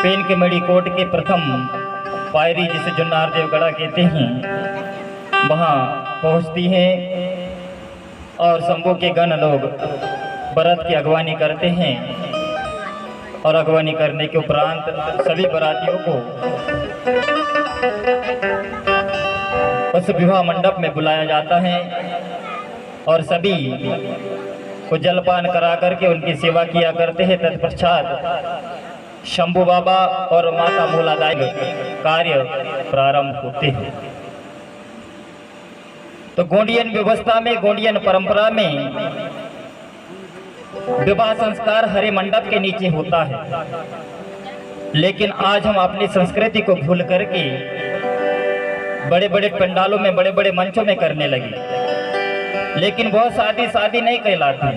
Pen के मड़ी coat के प्रथम पायरी जिसे जुन्नार देवगढ़ा कहते हैं, वहाँ पहुँचती है और शंभू के गण लोग बरात की अगवानी करते हैं और अगवानी करने के उपरांत सभी बरातियों को उस विवाह मंडप में बुलाया जाता है और सभी को जलपान करा करके उनकी सेवा किया करते हैं। तत्पश्चात शंभू बाबा और माता मूलादाई कार्य प्रारंभ होते हैं। तो गोंडियन व्यवस्था में, गोंडियन परंपरा में विवाह संस्कार हरे मंडप के नीचे होता है, लेकिन आज हम अपनी संस्कृति को भूल करके बड़े बड़े पंडालों में, बड़े बड़े मंचों में करने लगी। लेकिन वह शादी नहीं कहलाती,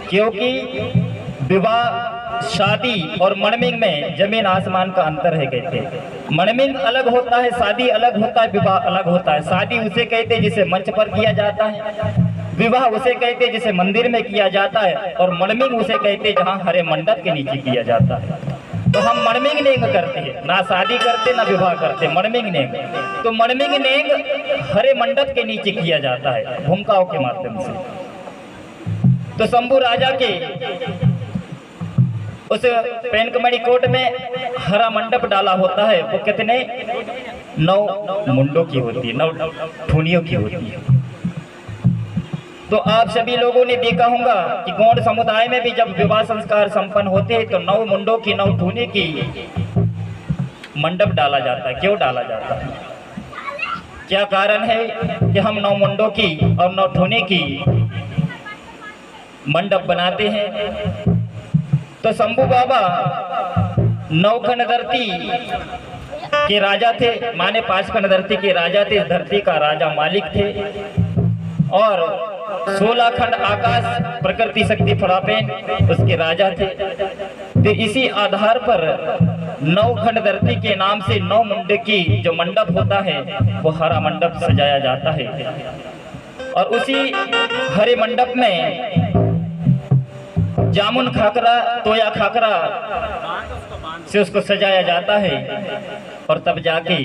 क्योंकि विवाह, शादी और मणमिंग में जमीन आसमान का अंतर है। कहते मणमिंग अलग होता है, शादी अलग होता है, विवाह अलग होता है। शादी उसे कहते हैं जिसे मंच पर किया जाता है, विवाह उसे कहते हैं जिसे मंदिर में किया जाता है, और मणमिंग उसे कहते हैं जहाँ हरे मंडप के नीचे किया जाता है। तो हम मणमिंग नेंग करते हैं, ना शादी करते ना विवाह करते, मणमिंग नेंग। तो मणमिंग नेंग हरे मंडप के नीचे किया जाता है भूमिकाओं के माध्यम से। तो शंभू राजा के उस पेनकमणि कोट में हरा मंडप डाला होता है। वो कितने 9 मुंडों की होती है, 9 ठुनियों की होती है। तो आप सभी लोगों ने देखा होगा कि गौड़ समुदाय में भी जब विवाह संस्कार संपन्न होते हैं तो 9 मुंडों की, 9 ठुनी की मंडप डाला जाता है। क्यों डाला जाता है? क्या कारण है कि हम 9 मुंडों की और 9 ठुनी की मंडप बनाते हैं? तो शंभू बाबा नौखंड धरती के राजा थे, माने 5 खंड धरती के राजा थे, धरती का राजा मालिक थे, और 16 खंड आकाश प्रकृति शक्ति फड़ापेन उसके राजा थे। तो इसी आधार पर 9 खंड धरती के नाम से 9 मुंडे की जो मंडप होता है वो हरा मंडप सजाया जाता है, और उसी हरे मंडप में जामुन खाकरा, तोया खाकरा से उसको सजाया जाता है, और तब जाके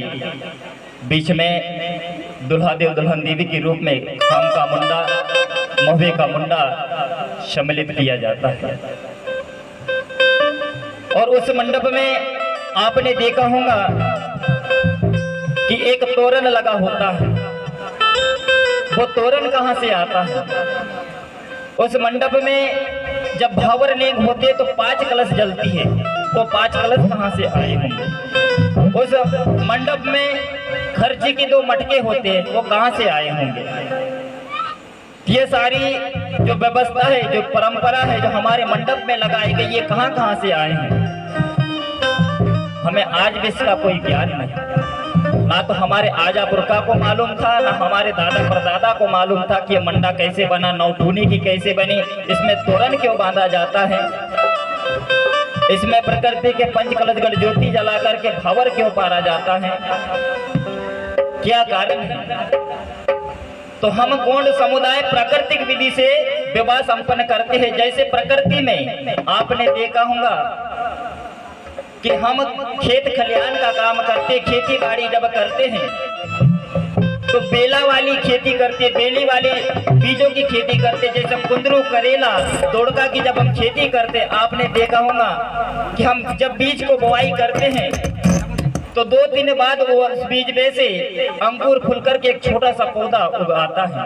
बीच में दुल्हा देव दुल्हन दीदी के रूप में खाम का मुंडा, महुए का मुंडा सम्मिलित किया जाता है। और उस मंडप में आपने देखा होगा कि एक तोरण लगा होता है। वो तोरण कहाँ से आता है? उस मंडप में जब भावर नेंग होते तो 5 कलश जलती है। वो 5 कलश कहाँ से आए होंगे? उस मंडप में खर्ची के 2 मटके होते हैं, वो कहाँ से आए होंगे? ये सारी जो व्यवस्था है, जो परंपरा है, जो हमारे मंडप में लगाई गई, ये कहाँ से आए हैं? हमें आज भी इसका कोई ज्ञान नहीं। ना तो हमारे आजा पुरखा को मालूम था, ना हमारे दादा परदादा को मालूम था कि ये मंडा कैसे बना, 9 ठुनी की कैसे बनी, इसमें तोरण क्यों बांधा जाता है, इसमें प्रकृति के 5 कलश ज्योति जला करके भावर क्यों पारा जाता है, क्या कारण है? तो हम गौड़ समुदाय प्राकृतिक विधि से विवाह संपन्न करते हैं। जैसे प्रकृति में आपने देखा होगा कि हम खेत खलिहान का काम करते, खेती बाड़ी जब करते हैं तो बेला वाली खेती करते, बेली वाली बीजों की खेती करते, जैसे कुंदरू, करेला, तोड़का की जब हम खेती करते, आपने देखा होगा कि हम जब बीज को बुआई करते हैं तो 2 दिन बाद वो बीज में से अंकुर फूल करके एक छोटा सा पौधा उगाता है।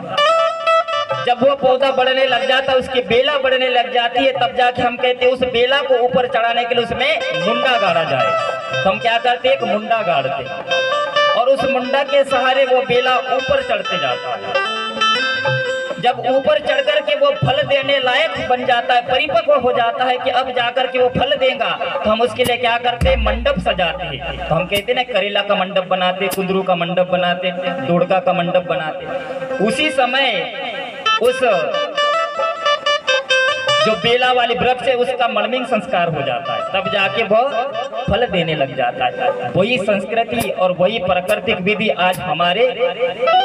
जब वो पौधा बढ़ने लग जाता है, उसकी बेला बढ़ने लग जाती है, तब जाके हम कहते हैं उस बेला को ऊपर चढ़ाने के लिए उसमें मुंडा गाड़ा जाए। तो हम क्या करते हैं? एक मुंडा गाड़ते हैं, और उस मुंडा के सहारे वो बेला ऊपर चढ़ते जाता है। जब ऊपर चढ़ करके वो फल देने लायक बन जाता है, परिपक्व हो जाता है कि अब जाकर के वो फल देगा, तो हम उसके लिए क्या करते हैं? मंडप सजाते हैं। तो हम कहते हैं ना, करेला का मंडप बनाते, कुंदरू का मंडप बनाते, दोड़का का मंडप बनाते। उसी समय उस जो बेला वाली वृक्ष है उसका मणमिंग संस्कार हो जाता है, तब जाके वह फल देने लग जाता है। वही संस्कृति और वही प्राकृतिक विधि आज हमारे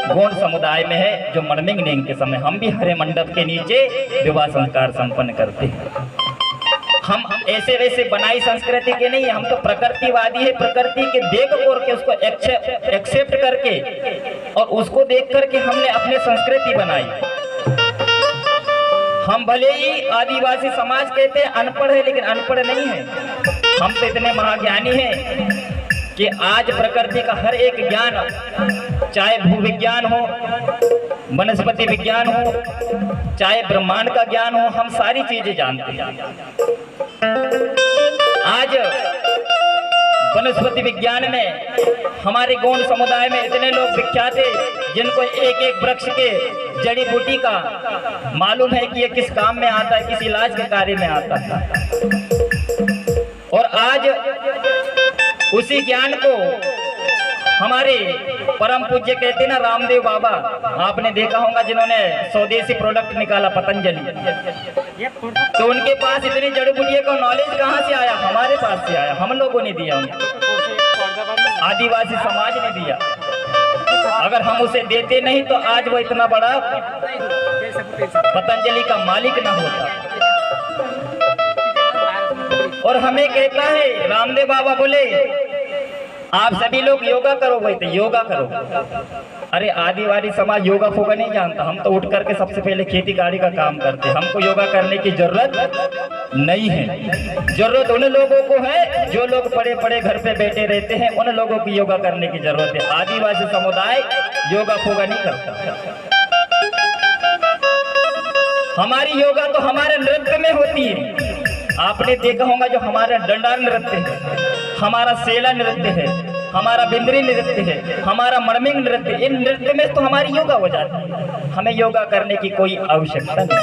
गौड़ समुदाय में है, जो मणमिंग नेंग के समय हम भी हरे मंडप के नीचे विवाह संस्कार संपन्न करते हैं। हम ऐसे वैसे बनाई संस्कृति के नहीं, हम तो प्रकृतिवादी है। प्रकृति के देख के उसको एक्सेप्ट करके और उसको देख करके हमने अपनी संस्कृति बनाई। हम भले ही आदिवासी समाज कहते हैं अनपढ़ है, लेकिन अनपढ़ नहीं है। हम तो इतने महाज्ञानी हैं कि आज प्रकृति का हर एक ज्ञान, चाहे भूविज्ञान हो, वनस्पति विज्ञान हो, चाहे ब्रह्मांड का ज्ञान हो, हम सारी चीजें जानते हैं। आज वनस्पति विज्ञान में हमारे गौंड समुदाय में इतने लोग विख्यात हैं जिनको एक एक वृक्ष के जड़ी बूटी का मालूम है कि ये किस काम में आता है, किस इलाज के कार्य में आता है। और आज उसी ज्ञान को हमारे परम पूज्य कहते हैं ना रामदेव बाबा, आपने देखा होगा जिन्होंने स्वदेशी प्रोडक्ट निकाला पतंजलि, तो उनके पास इतनी जड़ी बूटियों का नॉलेज कहाँ से आया? हमारे पास से आया, हम लोगों ने दिया, उनको आदिवासी समाज ने दिया। अगर हम उसे देते नहीं तो आज वो इतना बड़ा पतंजलि का मालिक ना होता। और हमें कहता है रामदेव बाबा बोले आप सभी लोग योगा करो, भाई तो योगा करो। अरे आदिवासी समाज योगा फोगा नहीं जानता। हम तो उठ करके सबसे पहले खेती बाड़ी का काम करते, हमको योगा करने की जरूरत नहीं है। जरूरत उन लोगों को है जो लोग पड़े पड़े घर पे बैठे रहते हैं, उन लोगों की योगा करने की जरूरत है। आदिवासी समुदाय योगा फोगा नहीं करता। हमारी योगा तो हमारे नृत्य में होती है। आपने देखा होगा जो हमारा डंडा नृत्य है, हमारा सेला नृत्य है, हमारा बिंदरी नृत्य है, हमारा मर्मिंग नृत्य, इन नृत्य में तो हमारी योगा हो जाती है। हमें योगा करने की कोई आवश्यकता नहीं।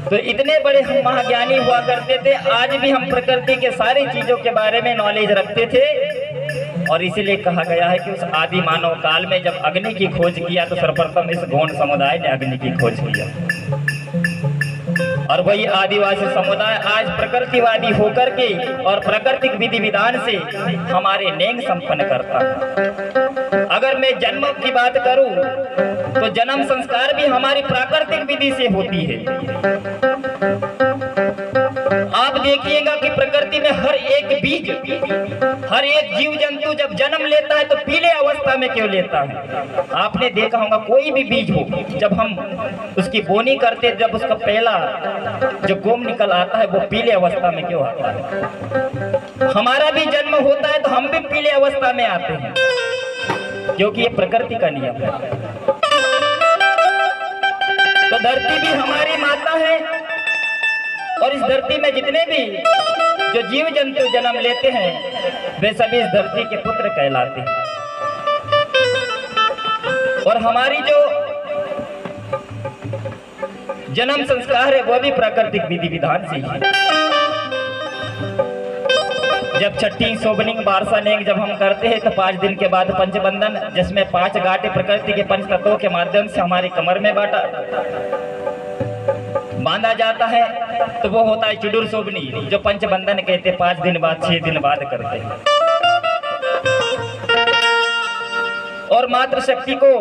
तो इतने बड़े हम महाज्ञानी हुआ करते थे, आज भी हम प्रकृति के सारी चीजों के बारे में नॉलेज रखते थे। और इसीलिए कहा गया है कि उस आदि मानव काल में जब अग्नि की खोज किया तो सर्वप्रथम इस गौंड समुदाय ने अग्नि की खोज किया। और वही आदिवासी समुदाय आज प्रकृतिवादी होकर के और प्राकृतिक विधि विधान से हमारे नेंग संपन्न करता है। अगर मैं जन्म की बात करूं तो जन्म संस्कार भी हमारी प्राकृतिक विधि से होती है। आप देखिएगा कि प्रकृति में हर एक बीज, हर एक जीव जंतु जब जन्म लेता है तो पीले अवस्था में क्यों लेता है? आपने देखा होगा कोई भी बीज हो, जब हम उसकी बोनी करते, जब उसका पहला जो गोम निकल आता है वो पीले अवस्था में क्यों आता है? हमारा भी जन्म होता है तो हम भी पीले अवस्था में आते हैं, क्योंकि ये प्रकृति का नियम है। तो धरती भी हमारी माता है और इस धरती में जितने भी जो जीव जंतु जन्म लेते हैं वे सभी इस धरती के पुत्र कहलाते हैं। और हमारी जो जन्म संस्कार है वह भी प्राकृतिक विधि विधान से ही। जब छठी शोभनिंग बारसा नेंग जब हम करते हैं तो 5 दिन के बाद पंचबंधन, जिसमें 5 गांठे प्रकृति के पंच तत्वों के माध्यम से हमारी कमर में बांधा जाता है, तो वो होता है चुडुर शोभनी, जो पंचबंधन कहते 5 दिन बाद 6 दिन बाद करते हैं। और मातृशक्ति को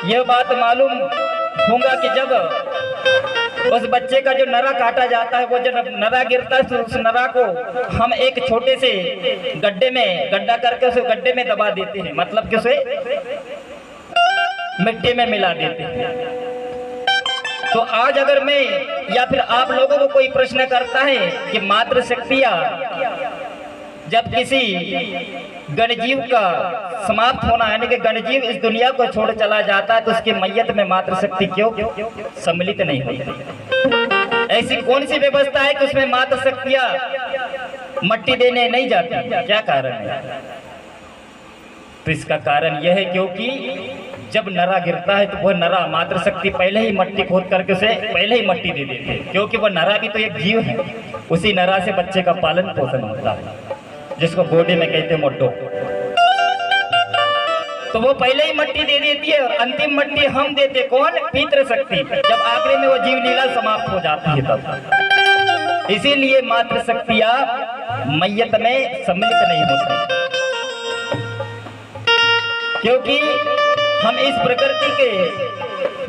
यह बात मालूम होगा कि जब उस बच्चे का जो नरा काटा जाता है, वो जब नरा गिरता है तो उस नरा को हम एक छोटे से गड्ढे में गड्ढा करके उसे गड्ढे में दबा देते हैं, मतलब कि उसे मिट्टी में मिला देते हैं। तो आज अगर मैं या फिर आप लोगों को कोई प्रश्न करता है कि मातृशक्तियां जब किसी गणजीव का समाप्त होना यानी कि गणजीव इस दुनिया को छोड़ चला जाता है तो उसके मैयत में मातृशक्ति क्यों सम्मिलित नहीं होती? ऐसी कौन सी व्यवस्था है कि उसमें मातृशक्तियां मट्टी देने नहीं जाती? क्या कारण है? तो इसका कारण यह है क्योंकि जब नरा गिरता है तो वह नरा मातृशक्ति पहले ही मट्टी खोद करके उसे पहले ही मट्टी दे देती है, क्योंकि वह नरा भी तो एक जीव है। उसी नरा से बच्चे का पालन पोषण होता है, जिसको गोडे में कहते हैं मोटो। तो वो पहले ही मट्टी दे देती है और अंतिम मट्टी हम देते कौन? पितृशक्ति। जब आखिरी में वो जीव लीला समाप्त हो जाती है तब। इसीलिए मातृशक्तियां मैयत में सम्मिलित नहीं होती, क्योंकि हम इस प्रकृति के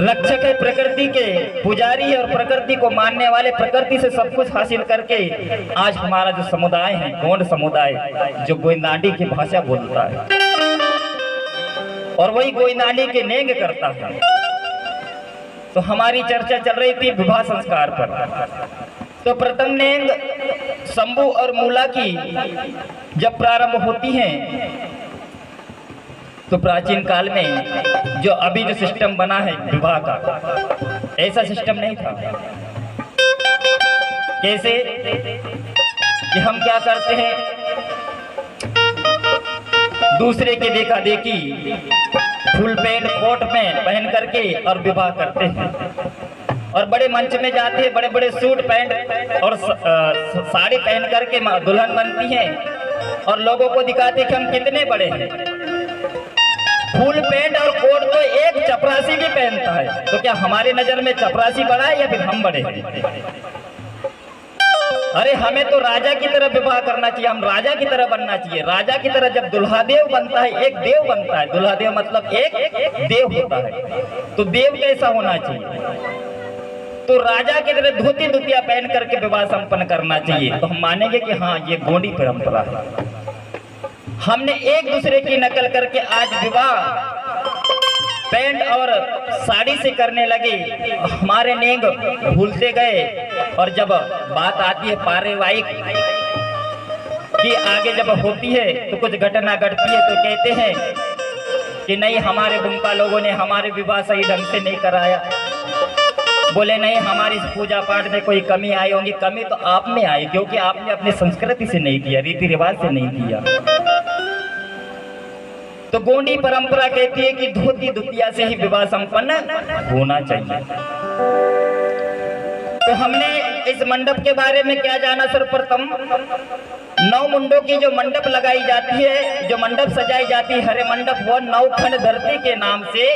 रक्षक है, प्रकृति के पुजारी है और प्रकृति को मानने वाले, प्रकृति से सब कुछ हासिल करके आज हमारा जो समुदाय है, गोंड समुदाय, जो गोइंदांडी की भाषा बोलता है और वही गोइंदांडी के नेंग करता है। तो हमारी चर्चा चल रही थी विवाह संस्कार पर। तो प्रथम नेंग शंभु और मूला की जब प्रारंभ होती हैं तो प्राचीन काल में जो अभी जो सिस्टम बना है विवाह का, ऐसा सिस्टम नहीं था। कैसे कि हम क्या करते हैं, दूसरे के देखा देखी फुल पैंट कोट में पहन करके और विवाह करते हैं और बड़े मंच में जाते हैं, बड़े बड़े सूट पैंट और साड़ी पहन करके दुल्हन बनती हैं और लोगों को दिखाते हैं कि हम कितने बड़े हैं। फुल पैंट और कोट तो एक चपरासी भी पहनता है, तो क्या हमारे नजर में चपरासी बड़ा है या फिर हम बड़े हैं? अरे हमें तो राजा की तरह विवाह करना चाहिए, हम राजा की तरह बनना चाहिए। राजा की तरह जब दुल्हादेव बनता है, एक देव बनता है, दुल्हादेव मतलब एक देव होता है, तो देव कैसा होना चाहिए? तो राजा की तरह धोती दुतिया पहन करके विवाह संपन्न करना चाहिए। तो हम मानेंगे कि हाँ, ये गोंडी परंपरा है। हमने एक दूसरे की नकल करके आज विवाह पैंट और साड़ी से करने लगे, हमारे नेंग भूलते गए। और जब बात आती है पारिवारिक की आगे जब होती है तो कुछ घटना घटती है तो कहते हैं कि नहीं, हमारे बुमका लोगों ने हमारे विवाह सही ढंग से नहीं कराया। बोले नहीं, हमारी पूजा पाठ में कोई कमी आई होगी। कमी तो आप में आई, क्योंकि आपने अपनी संस्कृति से नहीं किया, रीति रिवाज से नहीं किया। तो गोंडी परंपरा कहती है कि धोती दुतिया से ही विवाह संपन्न होना चाहिए। तो हमने इस मंडप के बारे में क्या जाना? सर्वप्रथम 9 मुंडों की जो मंडप लगाई जाती है, जो मंडप सजाई जाती है, हरे मंडप, वो 9 खंड धरती के नाम से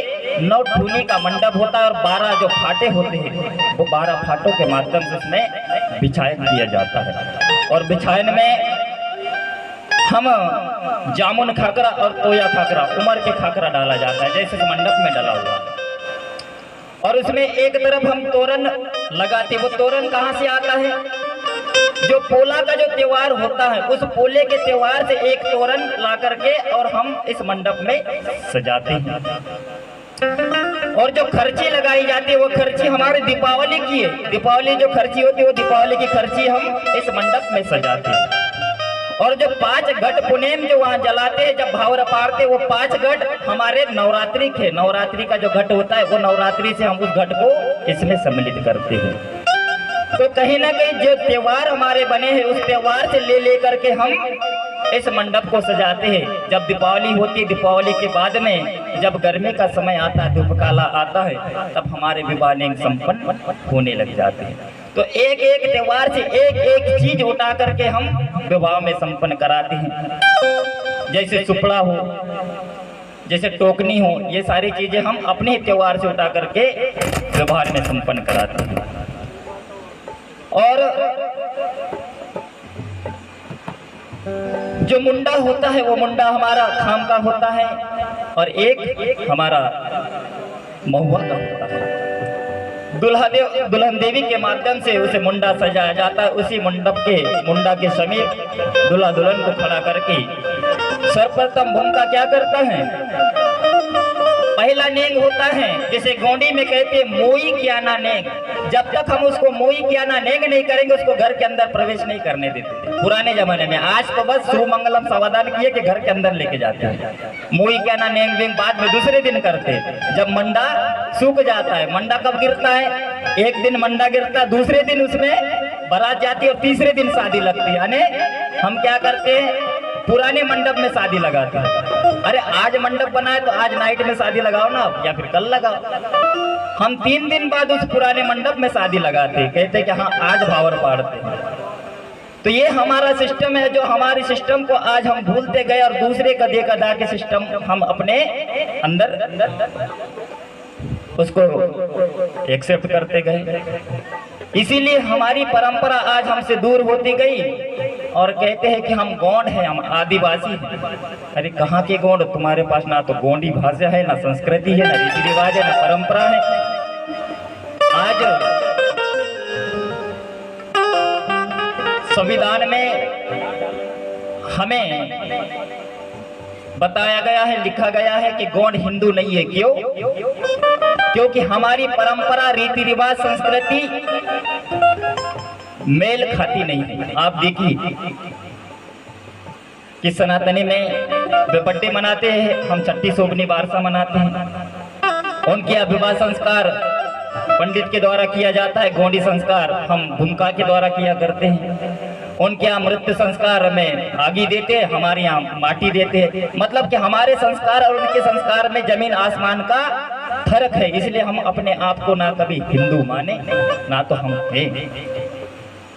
9 ठूनी का मंडप होता है और 12 जो फाटे होते हैं वो 12 फाटों के माध्यम से उसमें बिछायन किया जाता है। और बिछायन में हम जामुन खाकरा और तोया खाकरा, उमर के खाकरा डाला जाता है, जैसे मंडप में डाला हुआ है। और उसमें एक तरफ हम तोरण लगाते। वो तोरण कहाँ से आता है? जो पोला का जो त्योहार होता है, उस पोले के त्योहार से एक तोरण ला करके और हम इस मंडप में सजाते हैं। और जो खर्ची लगाई जाती है वो खर्ची हमारे दीपावली की है। दीपावली जो खर्ची होती है वो दीपावली की खर्ची हम इस मंडप में सजाते हैं। और जो 5 घट पुनेम जो वहाँ जलाते हैं, जब भावर पारते, वो 5 घट हमारे नवरात्रि के, नवरात्रि का जो घट होता है वो नवरात्रि से हम उस घट को इसमें सम्मिलित करते हैं। तो कहीं ना कहीं जो त्योहार हमारे बने हैं उस त्योहार से ले करके हम इस मंडप को सजाते हैं। जब दीपावली होती है, दीपावली के बाद में जब गर्मी का समय आता है, धूपकाला आता है, तब हमारे विवाह संपन्न होने लग जाते हैं। तो एक एक त्योहार से एक एक चीज उठा करके हम विवाह में संपन्न कराते हैं। जैसे सुपड़ा हो, जैसे टोकनी हो, ये सारी चीजें हम अपने त्योहार से उठा करके विवाह में संपन्न कराते हैं। और जो मुंडा होता है वो मुंडा हमारा खाम का होता है और एक हमारा महुआ का होता है। दुल्हन देवी के माध्यम से उसे मुंडा सजाया जाता है। उसी मुंडा के समीप दूल्हा दुल्हन को खड़ा करके सर्वप्रथम भूमिका क्या करता है? पहला नेंग होता है, जिसे गोंडी में कहते हैं मोई कियाना नेंग। जब तक हम उसको मोई कियाना नेंग नहीं करेंगे उसको घर के अंदर प्रवेश नहीं करने देते थे पुराने जमाने में। आज तो बस शुभ मंगलम समाधान किए कि घर के अंदर लेके जाते हैं। मोई कियाना नेंग वेंग बाद में दूसरे दिन करते, जब मंडा सूख जाता है। मंडा कब गिरता है? एक दिन मंडा गिरता है, दूसरे दिन उसमें बारात जाती है और तीसरे दिन शादी लगती है। यानी हम क्या करते हैं? पुराने मंडप में शादी लगाते हैं। अरे आज मंडप बना है तो आज नाइट में शादी लगाओ ना, या फिर कल लगाओ। हम 3 दिन बाद उस पुराने मंडप में शादी लगाते हैं, कहते हैं कि हाँ आज भावर पाड़ते हैं। तो ये हमारा सिस्टम है, जो हमारे सिस्टम को आज हम भूलते गए और दूसरे का देखा दा के सिस्टम हम अपने अंदर उसको एक्सेप्ट करते गए। इसीलिए हमारी परंपरा आज हमसे दूर होती गई और कहते हैं कि हम गोंड हैं, हम आदिवासी हैं। अरे कहाँ के गोंड? तुम्हारे पास ना तो गोंडी भाषा है, ना संस्कृति है, ना रीति रिवाज है, ना परंपरा है। आज संविधान में हमें बताया गया है, लिखा गया है कि गोंड हिंदू नहीं है। क्यों? क्योंकि हमारी परंपरा, रीति रिवाज, संस्कृति मेल खाती नहीं है। आप देखिए कि सनातनी में वे बर्थडे मनाते हैं, हम छठी शोभनी वारसा मनाते हैं। उनके विवाह संस्कार पंडित के द्वारा किया जाता है, गोंडी संस्कार हम भूमिका के द्वारा किया करते हैं। उनके यहाँ मृत्यु संस्कार में आगी देते हैं, हमारे यहाँ माटी देते हैं। मतलब कि हमारे संस्कार और उनके संस्कार में जमीन आसमान का फर्क है। इसलिए हम अपने आप को ना कभी हिंदू माने, ना तो हम हैं।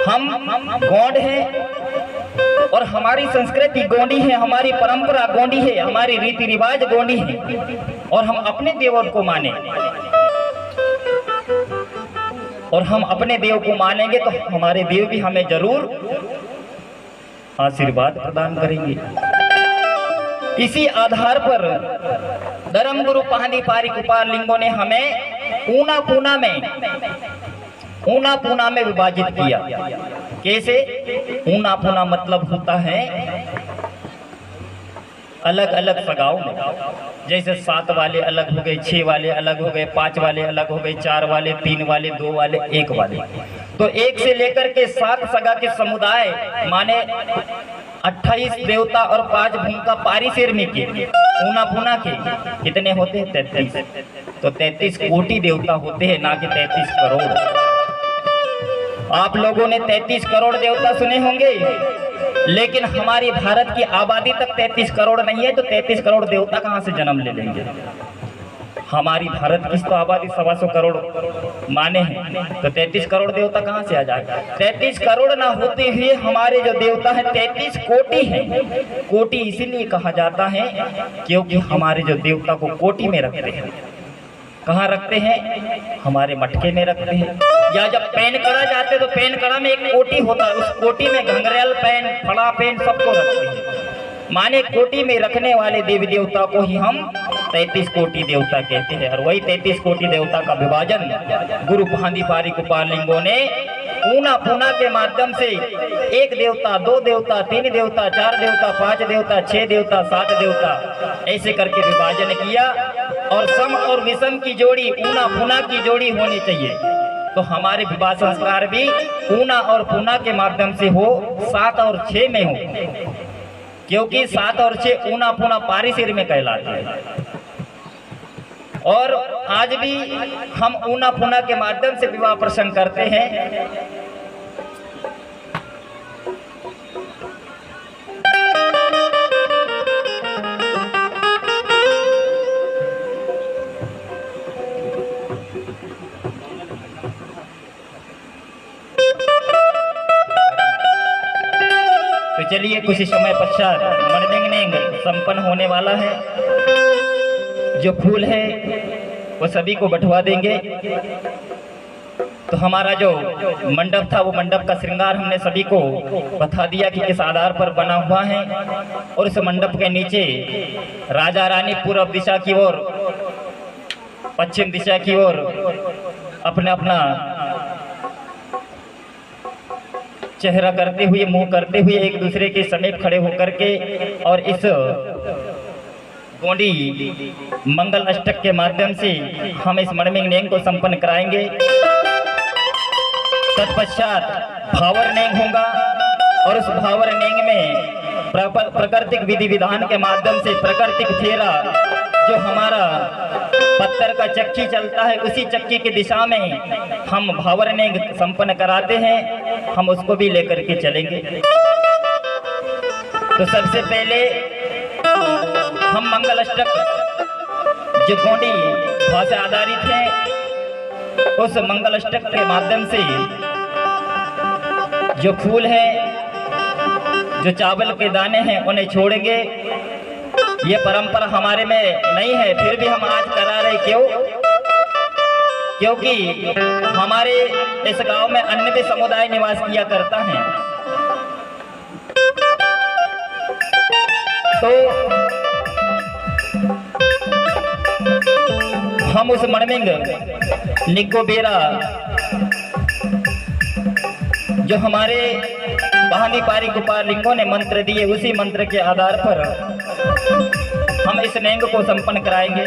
हम गोंड हैं और हमारी संस्कृति गोंडी है, हमारी परंपरा गोंडी है, हमारी रीति रिवाज गोंडी है। और हम अपने देवों को माने, और हम अपने देव को मानेंगे तो हमारे देव भी हमें जरूर आशीर्वाद प्रदान करेंगे। इसी आधार पर धर्मगुरु पाहनी पारी कुपार लिंगों ने हमें ऊना पूना में विभाजित किया। कैसे? ऊना पूना मतलब होता है अलग अलग सगाओं में। जैसे 7 वाले अलग हो गए, 6 वाले अलग हो गए, 5 वाले अलग हो गए, 4 वाले, 3 वाले, 2 वाले, 1 वाले। तो 1 से लेकर के 7 सगा के समुदाय माने 28 देवता और 5 भूमिका पारिशेरमी के ऊना पूना के कितने होते हैं? 33। तो 33 कोटि देवता होते हैं, ना कि 33 करोड़। आप लोगों ने 33 करोड़ देवता सुने होंगे, लेकिन हमारी भारत की आबादी तक 33 करोड़ नहीं है, तो 33 करोड़ देवता कहाँ से जन्म ले लेंगे? हमारी भारत की तो आबादी 125 करोड़ माने हैं, तो 33 करोड़ देवता कहाँ से आ जाएगा? 33 करोड़ ना होते हुए हमारे जो देवता हैं 33 कोटि हैं। कोटि इसीलिए कहा जाता है क्योंकि हमारे जो देवता को कोटि में रखते हैं। कहाँ रखते हैं? हमारे मटके में रखते हैं। या जब पेन करा जाते तो पेन कड़ा में एक कोटी होता है, उस कोटी में घंघरेल पेन, फड़ा पेन सबको रखते हैं। माने कोटी में रखने वाले देवी देवता को ही हम 33 कोटि देवता कहते हैं। और वही 33 कोटि देवता का विभाजन गुरु पाहनी पारी कुपार लिंगों ने ऊना पूना के माध्यम से 1 देवता, 2 देवता, 3 देवता, 4 देवता, 5 देवता, 6 देवता, 7 देवता ऐसे करके विभाजन किया। और सम और विषम की जोड़ी, ऊना पूना की जोड़ी होनी चाहिए। तो हमारे विवाह संस्कार भी ऊना और पूना के माध्यम से हो, 7 और 6 में हो, क्योंकि 7 और 6 ऊना पूना पारिशेर में कहलाते हैं। और आज भी हम ऊना पूना के माध्यम से विवाह प्रसंग करते हैं। तो चलिए कुछ ही समय पश्चात मनमेंग संपन्न होने वाला है। जो फूल है वो सभी को बंटवा देंगे। तो हमारा जो मंडप था वो मंडप का श्रृंगार हमने सभी को बता दिया कि किस आधार पर बना हुआ है। और इस मंडप के नीचे राजा रानी पूर्व दिशा की ओर, पश्चिम दिशा की ओर अपना अपना चेहरा करते हुए, मुंह करते हुए एक दूसरे के समीप खड़े होकर के और इस गोंडी मंगल अष्टक के माध्यम से हम इस मनमेंग नेंग को संपन्न कराएंगे। तत्पश्चात भावर नेंग होगा और उस भावर नेंग में प्राकृतिक विधि विधान के माध्यम से प्राकृतिक फेरा, जो हमारा पत्थर का चक्की चलता है उसी चक्की की दिशा में हम भावर नेंग संपन्न कराते हैं। हम उसको भी लेकर के चलेंगे। तो सबसे पहले हम मंगल अष्टक जो गोंडी भाषा आधारित है उस मंगल अष्टक के माध्यम से जो फूल है, जो चावल के दाने हैं उन्हें छोड़ेंगे। ये परंपरा हमारे में नहीं है, फिर भी हम आज करा रहे। क्यों? क्योंकि हमारे इस गांव में अन्य भी समुदाय निवास किया करता है। तो हम उस मणमिंग निको बेरा जो हमारे बहानी पारी गोपाल लिंगों ने मंत्र दिए, उसी मंत्र के आधार पर हम इस नेंग को संपन्न कराएंगे।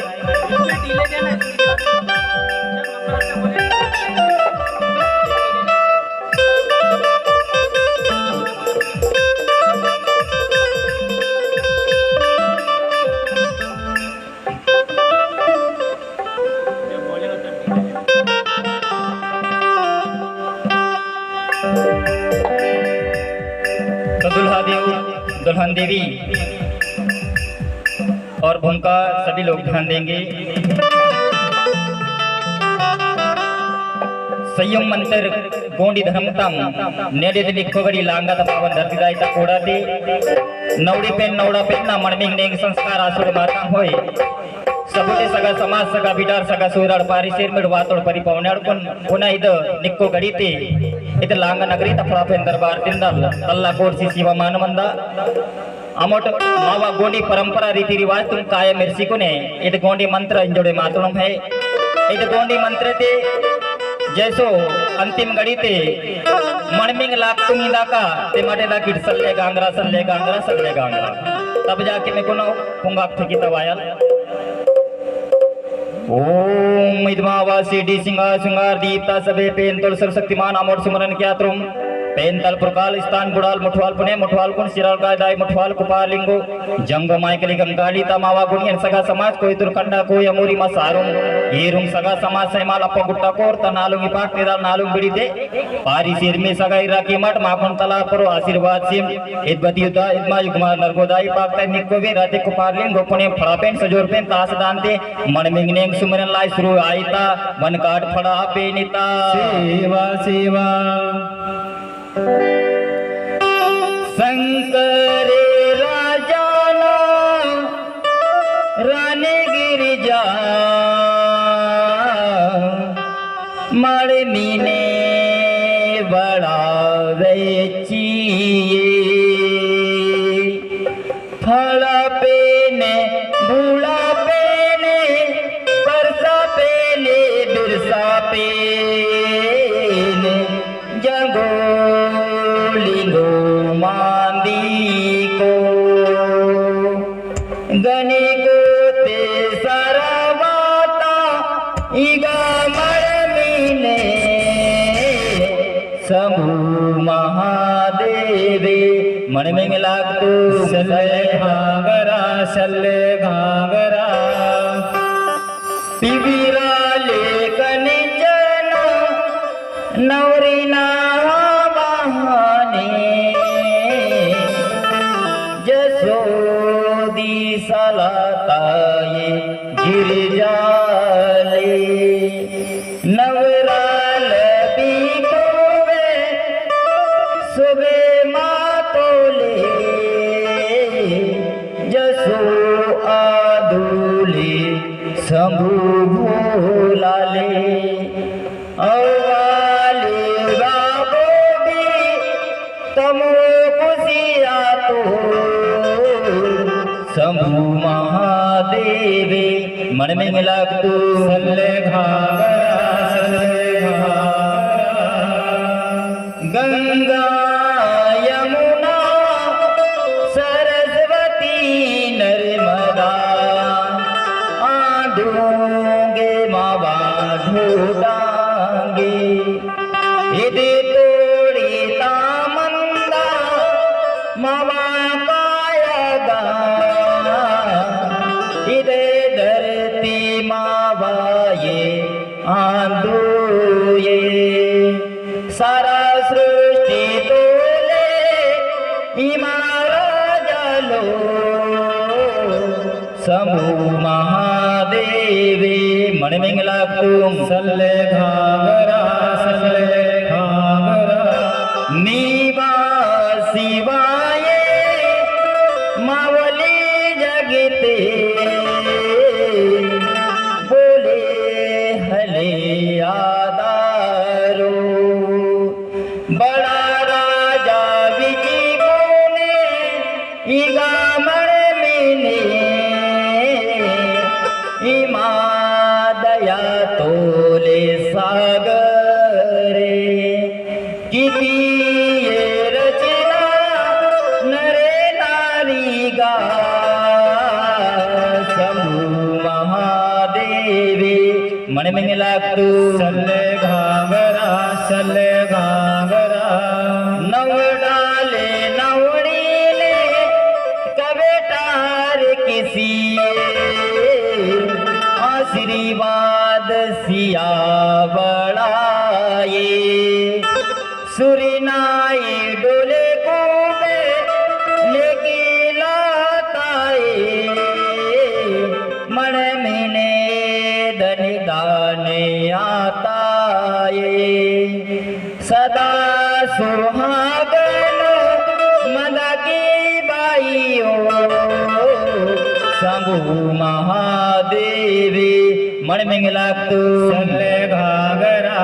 तो दुल्हा देव, दुल्हन देवी और भूमिका सभी लोग ध्यान देंगे। संयम मंत्र गोंडी धर्मतंग नेडे लिखोगड़ी लांगा पावन धरती दायता कोड़ाते नवड़ी पेन नवड़ा पेन ना मणमिंग नेंग संस्कार आसुर माता होय सबुटे सगा समाज सगा बिडार सगा सूराड़ पारी शेर मिड वातोड़ परी पवनाड़ पुनः इद निक्को गड़ीते इद लांग नगरी तफलाफेन दरबार तिंदल तल्ला कोर्सी शिवा मानमंद अमोट मावा गोंडी परंपरा रीति रिवाज तुम काय मिर्सी को ने इद गोंडी मंत्र इंजोड़े मातुलम है इद गोंडी मंत्र ते जैसो अंतिम गड़ी ते मणमिंग लाख तुम ही दाका ते माटे दा किट सल्ले गांगरा तब जाके मैं कोनो पुंगा ठकी तवायल ओम इदमावासी डी सिंगार सिंगार दीप्ता सबे पेन तोल सर्वशक्तिमान अमोट सुमरन क्या तुम पेन तल प्रकाल स्थान गुड़ाल मुठवाल पुणे मुठवाल कुन सिराल का दाई मुठवाल कुपार लिंगो जंग माइकली गंगाली तमावा गुणियन सगा समाज कोई तुरकंडा कोई अमूरी मसारुम येरुम सगा समाज सैमाल अप्पा गुट्टा कोर तनालुंगी पाक तेदाल नालुंग बिड़ी दे पारी सिर में सगा इराकी मठ माखन तला परो आशीर्वाद सिम इदबती युद्धा इदमा युगमार नरगोदाई पाक तय निक्को वे राते कुपार लिंगो पुणे फड़ापेन सजोर पेन तास दानते मणमिंग नेंग सुमरन लाई शुरू आईता मन काट फड़ा पेनिता सेवा सेवा शंकर राजाना रानी गिरिजा मणमिने बड़ा वेचिए फला पेने बूढ़ा पेने परसा पेने बिरसा पेने जगो लिंगो मांदी को गने को ते सरवाता इगा मणमिने समूह महादेवे मणमिंग लाग तू सले घागरा पिबीरा लेकन जना नवरीना जसोदी सलाताये गिरजाले नवराल बीतोवे सुबे मातोले जसो आदूले शंभु भोलाले अवाले बाबो भी तमो कुसिया तो शंभु महादेवे मणमिंग लाग तू सल्ले घागरा गंगा यमुना सरस्वती नर्मदा आडूंगे मावा ढूंढांगे इदे तोड़ी तामंदा मावा कायगा इदे धरती मावा ये आंदो ये सारा सृष्टि तोले इमारा जलो समूह महादेवे मणमिंग लाग तुम सल्ले घागरा नीवा शिवाये मावली जगते बोले हले आदारो बड़ा राजा विजी को ने इगा मण में दया तोले सागरे किती ये रचना नरे नारी गा शंभू महादेवी मन में लागतो सल्ले घागरा नवडाले नवडीले कवेटार किसी आशीर्वाद सिया बड़ाए सुरिनाए डोले को लेके लाताए मन मिने धन गाने आता सदा सुहागन मदा की बाईओ शंभू महादेवी मन में लागतो सल्ले घागरा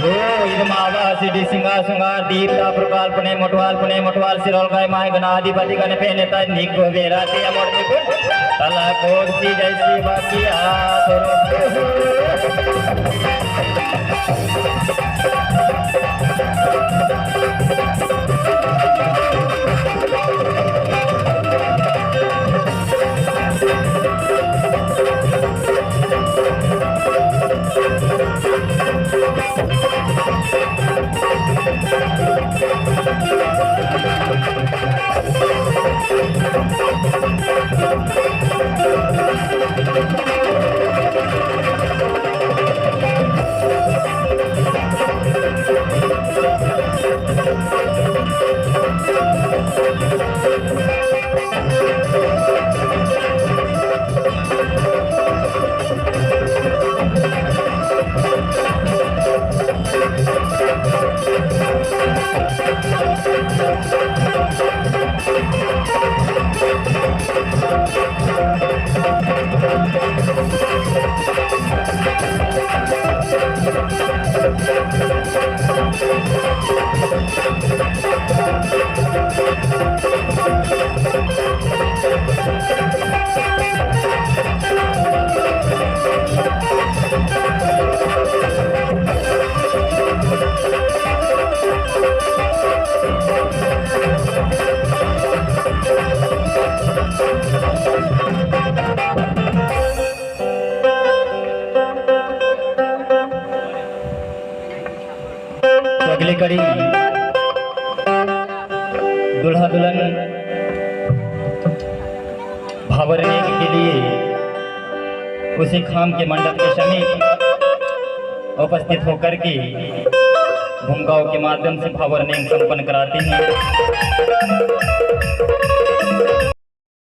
हो इदमावा सिद्धि सिंगार सुंगार दीपता प्रकाल्पने मोटवाल सिरोल गाय माय गणाधिपति गण पे नेता निक वेरा ते अमर निकुल तला कोसी जैसी बाकी अगली कड़ी दुल्हा दुल्हन भावरने के लिए उसी खाम के मंडप के समीप उपस्थित होकर के भूमिकाओं के माध्यम से भावरने संपन्न कराते हैं।